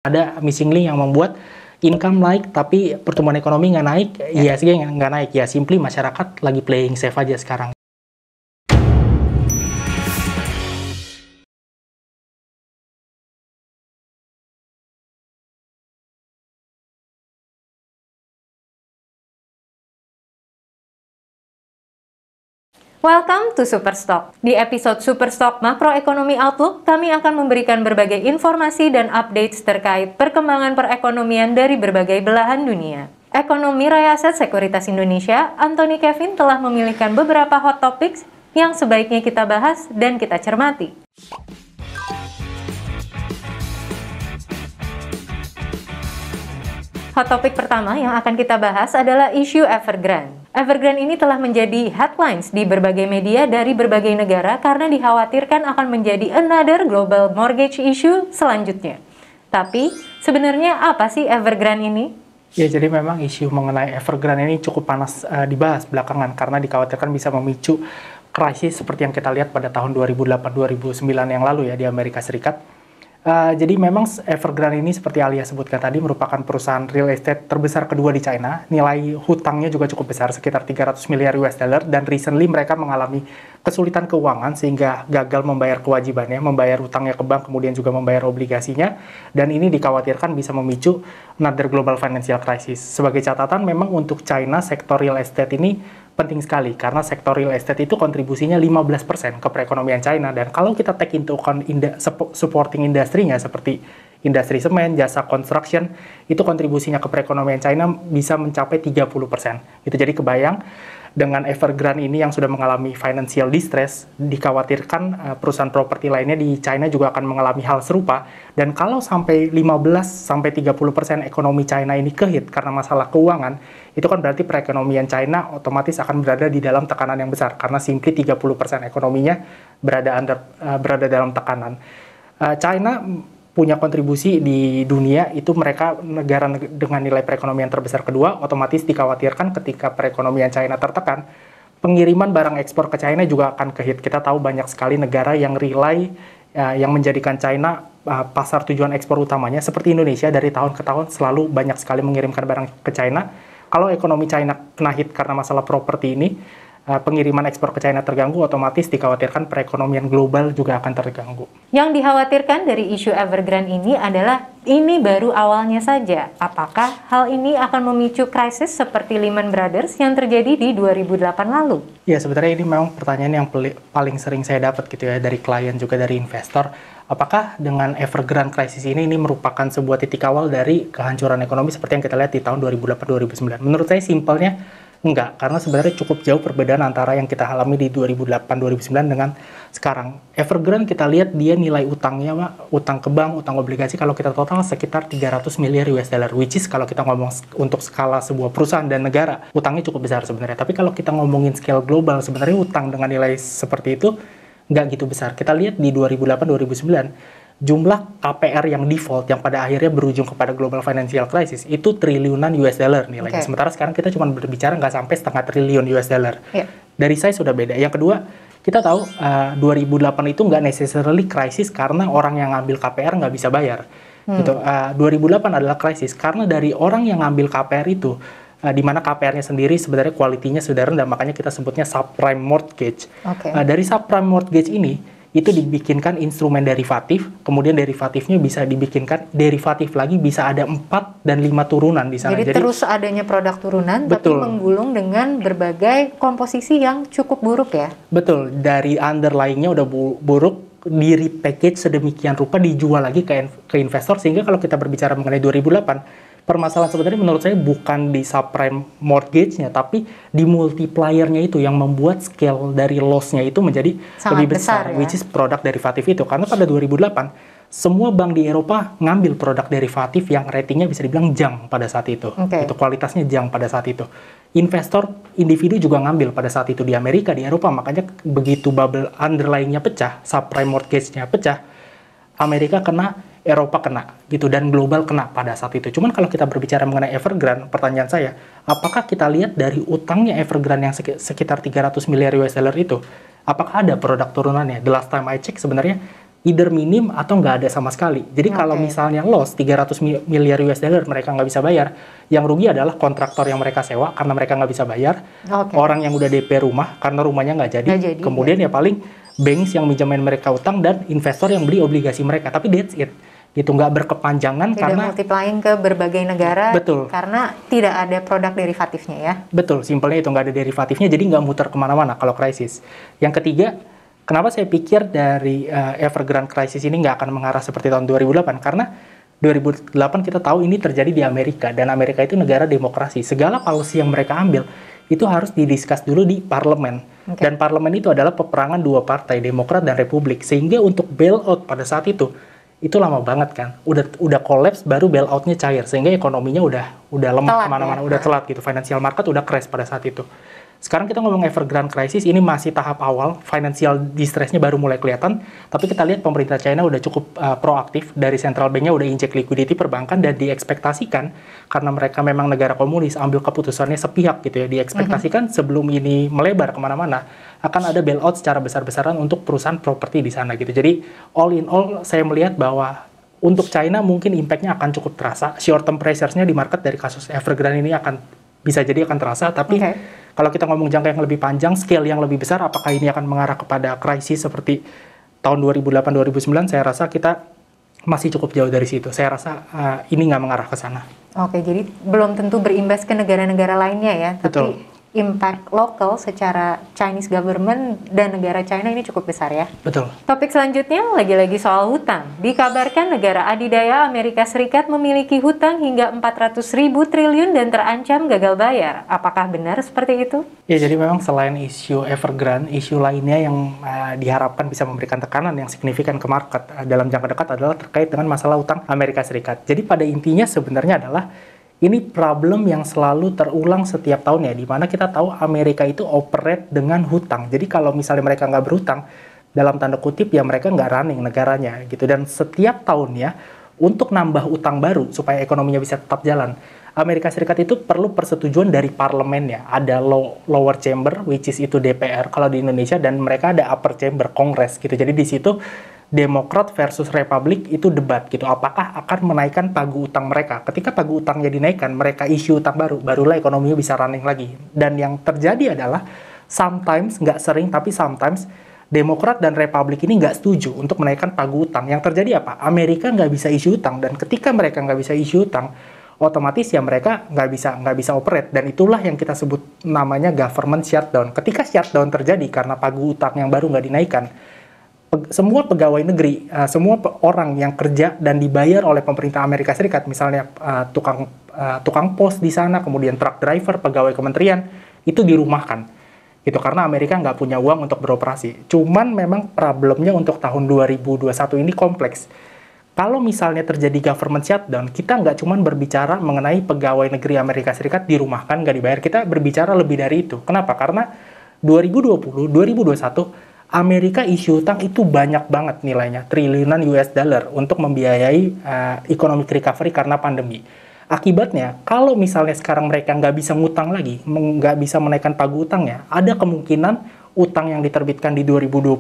Ada missing link yang membuat income naik tapi pertumbuhan ekonomi nggak naik, IHSG nggak naik. Ya simply masyarakat lagi playing safe aja sekarang. Welcome to Superstock. Di episode Superstock Makroekonomi Outlook, kami akan memberikan berbagai informasi dan updates terkait perkembangan perekonomian dari berbagai belahan dunia. Ekonomi Raya Aset Sekuritas Indonesia, Anthony Kevin telah memilihkan beberapa hot topics yang sebaiknya kita bahas dan kita cermati. Hot topik pertama yang akan kita bahas adalah isu Evergrande. Evergrande ini telah menjadi headlines di berbagai media dari berbagai negara karena dikhawatirkan akan menjadi another global mortgage issue selanjutnya. Tapi, sebenarnya apa sih Evergrande ini? Ya, jadi memang isu mengenai Evergrande ini cukup panas dibahas belakangan karena dikhawatirkan bisa memicu krisis seperti yang kita lihat pada tahun 2008-2009 yang lalu ya di Amerika Serikat. Jadi memang Evergrande ini seperti Alia sebutkan tadi merupakan perusahaan real estate terbesar kedua di China. Nilai hutangnya juga cukup besar, sekitar 300 miliar US dollar, dan recently mereka mengalami kesulitan keuangan sehingga gagal membayar kewajibannya, membayar hutangnya ke bank, kemudian juga membayar obligasinya, dan ini dikhawatirkan bisa memicu another global financial crisis. Sebagai catatan, memang untuk China sektor real estate ini penting sekali karena sektor real estate itu kontribusinya 15% ke perekonomian China, dan kalau kita take into account supporting industrinya seperti industri semen, jasa construction, itu kontribusinya ke perekonomian China bisa mencapai 30%. Itu jadi kebayang dengan Evergrande ini yang sudah mengalami financial distress, dikhawatirkan perusahaan properti lainnya di China juga akan mengalami hal serupa. Dan kalau sampai 15-30% ekonomi China ini kehit karena masalah keuangan, itu kan berarti perekonomian China otomatis akan berada di dalam tekanan yang besar karena simply 30% ekonominya berada dalam tekanan. China punya kontribusi di dunia, itu mereka negara dengan nilai perekonomian terbesar kedua, otomatis dikhawatirkan ketika perekonomian China tertekan, pengiriman barang ekspor ke China juga akan kehit. Kita tahu banyak sekali negara yang rely, yang menjadikan China pasar tujuan ekspor utamanya, seperti Indonesia dari tahun ke tahun selalu banyak sekali mengirimkan barang ke China. Kalau ekonomi China kena hit karena masalah properti ini, pengiriman ekspor ke China terganggu, otomatis dikhawatirkan perekonomian global juga akan terganggu. Yang dikhawatirkan dari isu Evergrande ini adalah ini baru awalnya saja. Apakah hal ini akan memicu krisis seperti Lehman Brothers yang terjadi di 2008 lalu? Ya, sebenarnya ini memang pertanyaan yang paling sering saya dapat gitu ya dari klien juga dari investor. Apakah dengan Evergrande krisis ini merupakan sebuah titik awal dari kehancuran ekonomi seperti yang kita lihat di tahun 2008-2009? Menurut saya simpelnya enggak, karena sebenarnya cukup jauh perbedaan antara yang kita alami di 2008-2009 dengan sekarang. Evergrande kita lihat dia nilai utangnya, utang ke bank, utang obligasi, kalau kita total sekitar 300 miliar US dollar, which is kalau kita ngomong untuk skala sebuah perusahaan dan negara, utangnya cukup besar sebenarnya. Tapi kalau kita ngomongin scale global, sebenarnya utang dengan nilai seperti itu nggak gitu besar. Kita lihat di 2008-2009, jumlah KPR yang default yang pada akhirnya berujung kepada global financial crisis itu triliunan US dollar nilainya. Sementara sekarang kita cuma berbicara nggak sampai setengah triliun US dollar. Dari size sudah beda. Yang kedua, kita tahu 2008 itu nggak necessarily krisis karena orang yang ngambil KPR nggak bisa bayar. Gitu. 2008 adalah krisis karena dari orang yang ngambil KPR itu, di mana KPR-nya sendiri sebenarnya kualitinya sudah rendah, makanya kita sebutnya subprime mortgage. Dari subprime mortgage ini, itu dibikinkan instrumen derivatif, kemudian derivatifnya bisa dibikinkan derivatif lagi, bisa ada 4 dan 5 turunan di sana. Jadi terus adanya produk turunan, betul, tapi menggulung dengan berbagai komposisi yang cukup buruk ya? Betul, dari underlying-nya udah buruk, di repackage sedemikian rupa, dijual lagi ke investor, sehingga kalau kita berbicara mengenai 2008, permasalahan sebenarnya menurut saya bukan di subprime mortgage-nya, tapi di multiplier-nya itu yang membuat scale dari loss-nya itu menjadi sangat lebih besar, which is produk derivatif itu. Karena pada 2008, semua bank di Eropa ngambil produk derivatif yang ratingnya bisa dibilang junk pada saat itu. Itu kualitasnya junk pada saat itu. Investor individu juga ngambil pada saat itu di Amerika, di Eropa. Makanya begitu bubble underlying-nya pecah, subprime mortgage-nya pecah, Amerika kena, Eropa kena, gitu, dan global kena pada saat itu. Cuman kalau kita berbicara mengenai Evergrande, pertanyaan saya, apakah kita lihat dari utangnya Evergrande yang sekitar 300 miliar US dollar itu, apakah ada produk turunannya? The last time I check sebenarnya either minim atau nggak ada sama sekali. Jadi kalau misalnya loss 300 miliar US dollar mereka nggak bisa bayar, yang rugi adalah kontraktor yang mereka sewa karena mereka nggak bisa bayar, orang yang udah DP rumah karena rumahnya nggak jadi, kemudian ya paling banks yang minjemin mereka utang dan investor yang beli obligasi mereka. Tapi that's it. Gitu, nggak berkepanjangan karena multiplying ke berbagai negara. Betul. Karena tidak ada produk derivatifnya ya. Betul, simpelnya itu nggak ada derivatifnya, jadi nggak muter kemana-mana kalau krisis. Yang ketiga, kenapa saya pikir dari Evergrande crisis ini nggak akan mengarah seperti tahun 2008? Karena 2008 kita tahu ini terjadi di Amerika, dan Amerika itu negara demokrasi. Segala policy yang mereka ambil itu harus didiskus dulu di parlemen. Dan parlemen itu adalah peperangan dua partai, Demokrat dan Republik. Sehingga untuk bailout pada saat itu lama banget kan. Udah collapse baru bailoutnya cair, sehingga ekonominya udah lemah kemana-mana, udah telat gitu. Financial market udah crash pada saat itu. Sekarang kita ngomong Evergrande crisis, ini masih tahap awal, financial distress-nya baru mulai kelihatan, tapi kita lihat pemerintah China udah cukup proaktif, dari central bank-nya udah injek liquidity perbankan, dan diekspektasikan, karena mereka memang negara komunis, ambil keputusannya sepihak gitu ya, diekspektasikan sebelum ini melebar kemana-mana, akan ada bailout secara besar-besaran untuk perusahaan properti di sana gitu. Jadi all in all, saya melihat bahwa untuk China mungkin impact-nya akan cukup terasa, short term pressures-nya di market dari kasus Evergrande ini bisa jadi akan terasa, tapi kalau kita ngomong jangka yang lebih panjang, scale yang lebih besar, apakah ini akan mengarah kepada krisis seperti tahun 2008-2009, saya rasa kita masih cukup jauh dari situ. Saya rasa ini nggak mengarah ke sana. Oke, jadi belum tentu berimbas ke negara-negara lainnya ya, tapi impact lokal secara Chinese government dan negara China ini cukup besar ya. Betul. Topik selanjutnya lagi-lagi soal hutang. Dikabarkan negara adidaya Amerika Serikat memiliki hutang hingga 400.000 triliun dan terancam gagal bayar. Apakah benar seperti itu? Ya, jadi memang selain isu Evergrande, isu lainnya yang diharapkan bisa memberikan tekanan yang signifikan ke market dalam jangka dekat adalah terkait dengan masalah hutang Amerika Serikat. Jadi pada intinya sebenarnya adalah ini problem yang selalu terulang setiap tahunnya, di mana kita tahu Amerika itu operate dengan hutang. Jadi kalau misalnya mereka nggak berhutang, dalam tanda kutip ya mereka nggak running negaranya gitu. Dan setiap tahunnya untuk nambah utang baru supaya ekonominya bisa tetap jalan, Amerika Serikat itu perlu persetujuan dari parlemennya. Ada lower chamber, which is itu DPR kalau di Indonesia, dan mereka ada upper chamber, Kongres gitu. Jadi di situ Demokrat versus Republik itu debat gitu, apakah akan menaikkan pagu utang mereka. Ketika pagu utangnya dinaikkan, mereka issue utang barulah ekonominya bisa running lagi. Dan yang terjadi adalah sometimes, nggak sering tapi sometimes, Demokrat dan Republik ini nggak setuju untuk menaikkan pagu utang. Yang terjadi apa? Amerika nggak bisa issue utang, dan ketika mereka nggak bisa issue utang, otomatis ya mereka nggak bisa operate, dan itulah yang kita sebut namanya government shutdown. Ketika shutdown terjadi karena pagu utang yang baru nggak dinaikkan, semua pegawai negeri, semua orang yang kerja dan dibayar oleh pemerintah Amerika Serikat, misalnya tukang pos di sana, kemudian truck driver, pegawai kementerian, itu dirumahkan. Gitu, karena Amerika nggak punya uang untuk beroperasi. Cuman memang problemnya untuk tahun 2021 ini kompleks. Kalau misalnya terjadi government shutdown, kita nggak cuma berbicara mengenai pegawai negeri Amerika Serikat dirumahkan, nggak dibayar. Kita berbicara lebih dari itu. Kenapa? Karena 2020, 2021, Amerika isu utang itu banyak banget nilainya, triliunan US dollar untuk membiayai economic recovery karena pandemi. Akibatnya, kalau misalnya sekarang mereka nggak bisa ngutang lagi, nggak bisa menaikkan pagu utangnya, ada kemungkinan utang yang diterbitkan di 2020,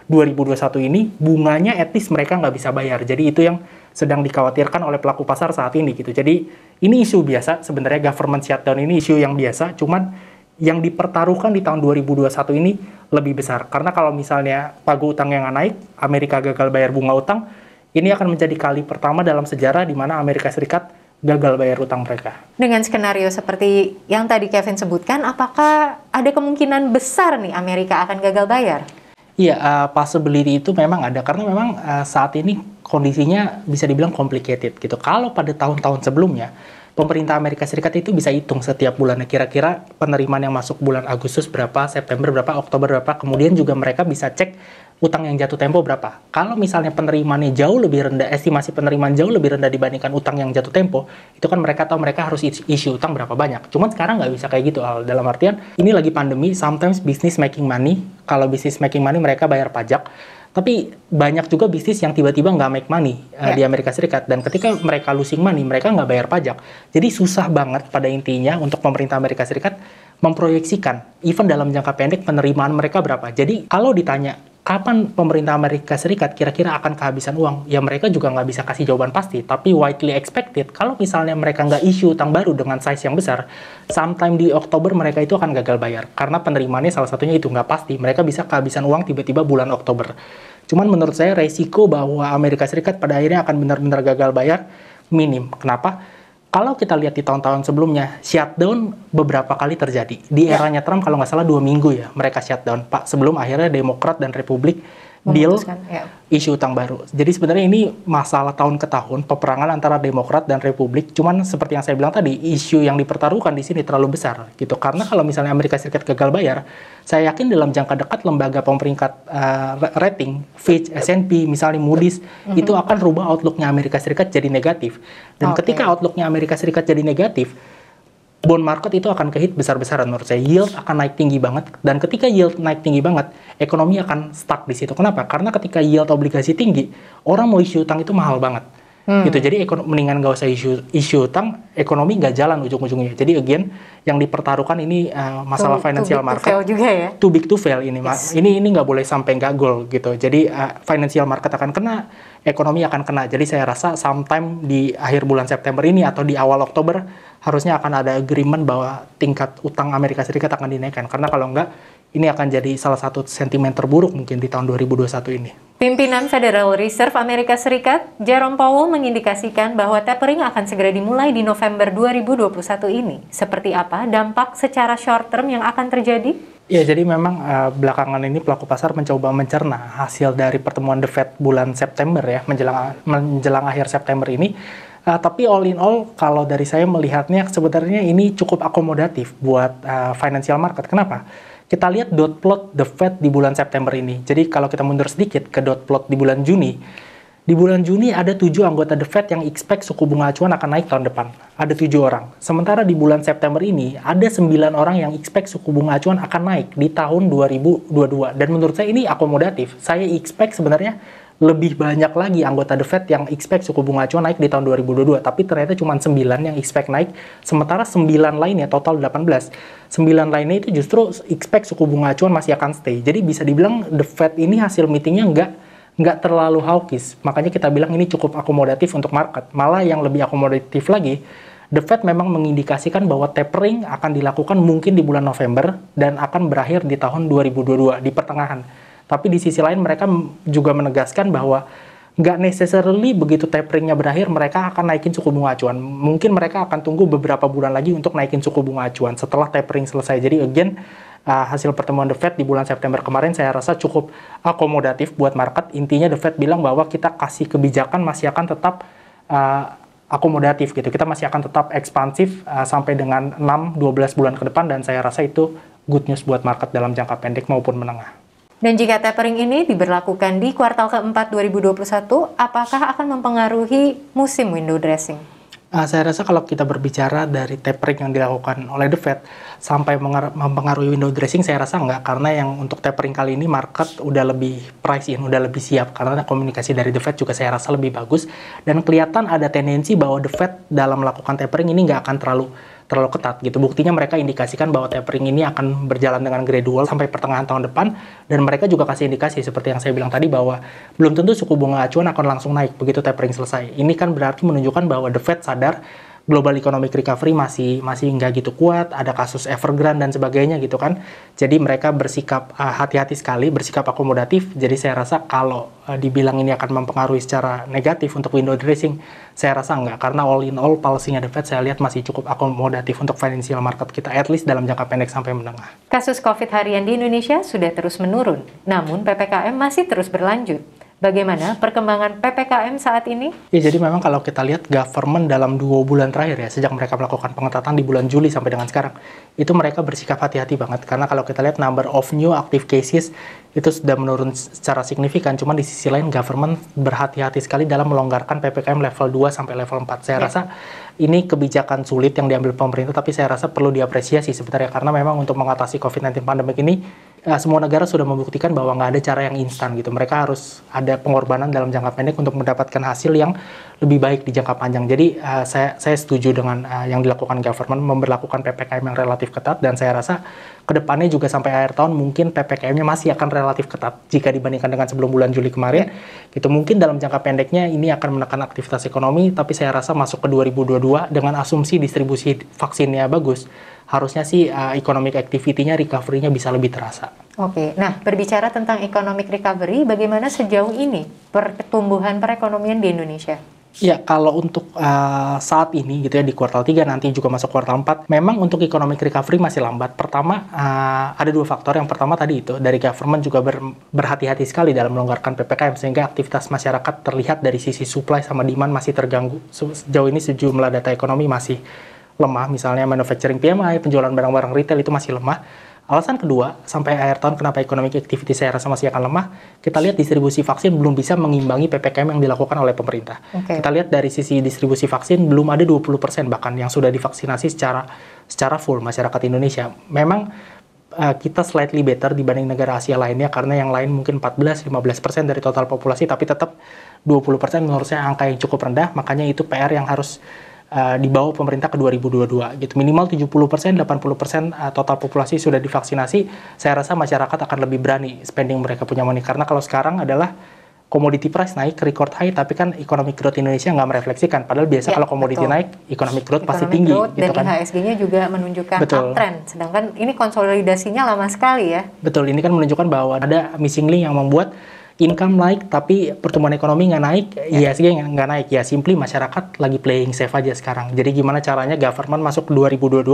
2021 ini, bunganya at least mereka nggak bisa bayar. Jadi itu yang sedang dikhawatirkan oleh pelaku pasar saat ini gitu. Jadi ini isu biasa, sebenarnya government shutdown ini isu yang biasa, cuman yang dipertaruhkan di tahun 2021 ini lebih besar. Karena kalau misalnya pagu utang yang naik, Amerika gagal bayar bunga utang, ini akan menjadi kali pertama dalam sejarah di mana Amerika Serikat gagal bayar utang mereka. Dengan skenario seperti yang tadi Kevin sebutkan, apakah ada kemungkinan besar nih Amerika akan gagal bayar? Iya, possibility itu memang ada. Karena memang saat ini kondisinya bisa dibilang complicated gitu. Kalau pada tahun-tahun sebelumnya, pemerintah Amerika Serikat itu bisa hitung setiap bulannya, kira-kira penerimaan yang masuk bulan Agustus berapa, September berapa, Oktober berapa, kemudian juga mereka bisa cek utang yang jatuh tempo berapa. Kalau misalnya penerimaannya jauh lebih rendah, estimasi penerimaan jauh lebih rendah dibandingkan utang yang jatuh tempo, itu kan mereka tahu mereka harus issue utang berapa banyak. Cuman sekarang nggak bisa kayak gitu, dalam artian ini lagi pandemi, sometimes business making money. Kalau business making money mereka bayar pajak, tapi banyak juga bisnis yang tiba-tiba nggak make money di Amerika Serikat. Dan ketika mereka losing money, mereka nggak bayar pajak. Jadi susah banget pada intinya untuk pemerintah Amerika Serikat memproyeksikan, even dalam jangka pendek, penerimaan mereka berapa. Jadi kalau ditanya kapan pemerintah Amerika Serikat kira-kira akan kehabisan uang? Ya mereka juga nggak bisa kasih jawaban pasti, tapi widely expected, kalau misalnya mereka nggak issue utang baru dengan size yang besar, sometime di Oktober mereka itu akan gagal bayar. Karena penerimaannya salah satunya itu nggak pasti, mereka bisa kehabisan uang tiba-tiba bulan Oktober. Cuman menurut saya resiko bahwa Amerika Serikat pada akhirnya akan benar-benar gagal bayar minim. Kenapa? Kalau kita lihat di tahun-tahun sebelumnya, shutdown beberapa kali terjadi. Di eranya Trump, kalau nggak salah 2 minggu ya, mereka shutdown. Pak, sebelum akhirnya Demokrat dan Republik deal isu utang baru. Jadi sebenarnya ini masalah tahun ke tahun, peperangan antara Demokrat dan Republik. Cuman seperti yang saya bilang tadi, isu yang dipertaruhkan di sini terlalu besar gitu. Karena kalau misalnya Amerika Serikat gagal bayar, saya yakin dalam jangka dekat lembaga pemeringkat rating, Fitch, S&P, misalnya Moody's, itu akan rubah outlook-nya Amerika Serikat jadi negatif. Dan ketika outlook-nya Amerika Serikat jadi negatif, bond market itu akan kehit besar-besaran menurut saya. Yield akan naik tinggi banget, dan ketika yield naik tinggi banget, ekonomi akan stuck di situ. Kenapa? Karena ketika yield obligasi tinggi, orang mau issue utang itu mahal banget. Gitu. Jadi mendingan nggak usah issue utang, ekonomi nggak jalan ujung-ujungnya. Jadi again, yang dipertaruhkan ini masalah financial market. Too big to fail juga ya? Too big to fail ini. Yes. Ini nggak boleh sampai nggak goal gitu. Jadi financial market akan kena, ekonomi akan kena. Jadi saya rasa sometime di akhir bulan September ini atau di awal Oktober harusnya akan ada agreement bahwa tingkat utang Amerika Serikat akan dinaikkan. Karena kalau enggak, ini akan jadi salah satu sentimen terburuk mungkin di tahun 2021 ini. Pimpinan Federal Reserve Amerika Serikat, Jerome Powell, mengindikasikan bahwa tapering akan segera dimulai di November 2021 ini. Seperti apa dampak secara short term yang akan terjadi? Ya, jadi memang belakangan ini pelaku pasar mencoba mencerna hasil dari pertemuan The Fed bulan September ya, menjelang akhir September ini. Tapi all in all, kalau dari saya melihatnya sebenarnya ini cukup akomodatif buat financial market. Kenapa? Kita lihat dot plot The Fed di bulan September ini. Jadi kalau kita mundur sedikit ke dot plot di bulan Juni, di bulan Juni ada 7 anggota The Fed yang expect suku bunga acuan akan naik tahun depan. Ada 7 orang. Sementara di bulan September ini ada 9 orang yang expect suku bunga acuan akan naik di tahun 2022. Dan menurut saya ini akomodatif. Saya expect sebenarnya lebih banyak lagi anggota The Fed yang expect suku bunga acuan naik di tahun 2022, tapi ternyata cuma 9 yang expect naik, sementara 9 lainnya, total 18, 9 lainnya itu justru expect suku bunga acuan masih akan stay. Jadi bisa dibilang The Fed ini hasil meetingnya nggak terlalu hawkish, makanya kita bilang ini cukup akomodatif untuk market. Malah yang lebih akomodatif lagi, The Fed memang mengindikasikan bahwa tapering akan dilakukan mungkin di bulan November dan akan berakhir di tahun 2022, di pertengahan. Tapi di sisi lain mereka juga menegaskan bahwa nggak necessarily begitu taperingnya berakhir mereka akan naikin suku bunga acuan. Mungkin mereka akan tunggu beberapa bulan lagi untuk naikin suku bunga acuan setelah tapering selesai. Jadi again, hasil pertemuan The Fed di bulan September kemarin saya rasa cukup akomodatif buat market. Intinya The Fed bilang bahwa kita kasih kebijakan masih akan tetap akomodatif gitu. Kita masih akan tetap ekspansif sampai dengan 6-12 bulan ke depan, dan saya rasa itu good news buat market dalam jangka pendek maupun menengah. Dan jika tapering ini diberlakukan di kuartal keempat 2021, apakah akan mempengaruhi musim window dressing? Saya rasa kalau kita berbicara dari tapering yang dilakukan oleh The Fed sampai mempengaruhi window dressing, saya rasa enggak. Karena yang untuk tapering kali ini market udah lebih price in, udah lebih siap. Karena komunikasi dari The Fed juga saya rasa lebih bagus. Dan kelihatan ada tendensi bahwa The Fed dalam melakukan tapering ini nggak akan terlalu ketat gitu. Buktinya mereka indikasikan bahwa tapering ini akan berjalan dengan gradual sampai pertengahan tahun depan, dan mereka juga kasih indikasi seperti yang saya bilang tadi bahwa belum tentu suku bunga acuan akan langsung naik begitu tapering selesai. Ini kan berarti menunjukkan bahwa The Fed sadar global economic recovery masih nggak gitu kuat, ada kasus Evergrande dan sebagainya gitu kan. Jadi mereka bersikap hati-hati sekali, bersikap akomodatif. Jadi saya rasa kalau dibilang ini akan mempengaruhi secara negatif untuk window dressing, saya rasa enggak. Karena all in all policy-nya The Fed saya lihat masih cukup akomodatif untuk financial market kita, at least dalam jangka pendek sampai menengah. Kasus COVID harian di Indonesia sudah terus menurun, namun PPKM masih terus berlanjut. Bagaimana perkembangan PPKM saat ini? Ya, jadi memang kalau kita lihat government dalam 2 bulan terakhir ya, sejak mereka melakukan pengetatan di bulan Juli sampai dengan sekarang, itu mereka bersikap hati-hati banget. Karena kalau kita lihat number of new active cases itu sudah menurun secara signifikan. Cuma di sisi lain government berhati-hati sekali dalam melonggarkan PPKM level 2 sampai level 4. Saya rasa ini kebijakan sulit yang diambil pemerintah, tapi saya rasa perlu diapresiasi sebenarnya. Karena memang untuk mengatasi COVID-19 pandemik ini, semua negara sudah membuktikan bahwa nggak ada cara yang instan gitu. Mereka harus ada pengorbanan dalam jangka pendek untuk mendapatkan hasil yang lebih baik di jangka panjang. Jadi saya setuju dengan yang dilakukan government, memberlakukan PPKM yang relatif ketat, dan saya rasa kedepannya juga sampai akhir tahun mungkin PPKM-nya masih akan relatif ketat jika dibandingkan dengan sebelum bulan Juli kemarin. Gitu, mungkin dalam jangka pendeknya ini akan menekan aktivitas ekonomi, tapi saya rasa masuk ke 2022 dengan asumsi distribusi vaksinnya bagus, harusnya sih economic activity-nya, recovery-nya bisa lebih terasa. Oke, nah berbicara tentang economic recovery, bagaimana sejauh ini pertumbuhan perekonomian di Indonesia? Ya, kalau untuk saat ini gitu ya, di kuartal 3, nanti juga masuk kuartal 4, memang untuk economic recovery masih lambat. Pertama, ada dua faktor. Yang pertama tadi itu, dari government juga berhati-hati sekali dalam melonggarkan PPKM, sehingga aktivitas masyarakat terlihat dari sisi supply sama demand masih terganggu. Sejauh ini sejumlah data ekonomi masih lemah, misalnya manufacturing PMI, penjualan barang-barang retail itu masih lemah. Alasan kedua, sampai akhir tahun kenapa economic activity saya rasa masih akan lemah, kita lihat distribusi vaksin belum bisa mengimbangi PPKM yang dilakukan oleh pemerintah. Kita lihat dari sisi distribusi vaksin belum ada 20% bahkan yang sudah divaksinasi secara full masyarakat Indonesia. Memang kita slightly better dibanding negara Asia lainnya, karena yang lain mungkin 14-15% dari total populasi, tapi tetap 20% menurut saya angka yang cukup rendah, makanya itu PR yang harus dibawa pemerintah ke 2022 gitu. Minimal 70%, 80% total populasi sudah divaksinasi. Saya rasa masyarakat akan lebih berani spending mereka punya money, karena kalau sekarang adalah commodity price naik ke record high, tapi kan economic growth Indonesia nggak merefleksikan. Padahal biasa kalau commodity naik, economic growth pasti tinggi growth, gitu kan. Dan IHSG-nya juga menunjukkan uptrend. Sedangkan ini konsolidasinya lama sekali ya. Betul, ini kan menunjukkan bahwa ada missing link yang membuat income naik tapi pertumbuhan ekonomi nggak naik, IHSG nggak naik. Ya simply masyarakat lagi playing safe aja sekarang. Jadi gimana caranya government masuk ke 2022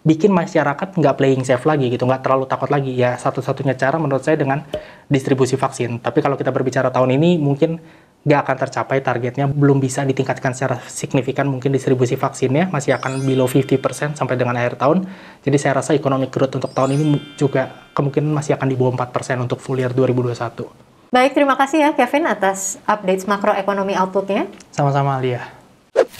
bikin masyarakat nggak playing safe lagi gitu, nggak terlalu takut lagi. Ya satu-satunya cara menurut saya dengan distribusi vaksin. Tapi kalau kita berbicara tahun ini mungkin nggak akan tercapai targetnya, belum bisa ditingkatkan secara signifikan mungkin distribusi vaksinnya, masih akan below 50% sampai dengan akhir tahun. Jadi saya rasa economic growth untuk tahun ini juga kemungkinan masih akan di bawah 4% untuk full year 2021. Baik, terima kasih ya Kevin atas update makroekonomi outlook-nya. Sama-sama, Alia.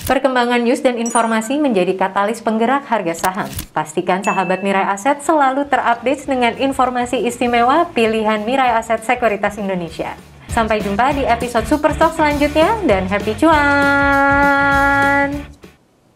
Perkembangan news dan informasi menjadi katalis penggerak harga saham. Pastikan sahabat Mirai Aset selalu terupdate dengan informasi istimewa pilihan Mirai Aset Sekuritas Indonesia. Sampai jumpa di episode Superstock selanjutnya dan happy cuan!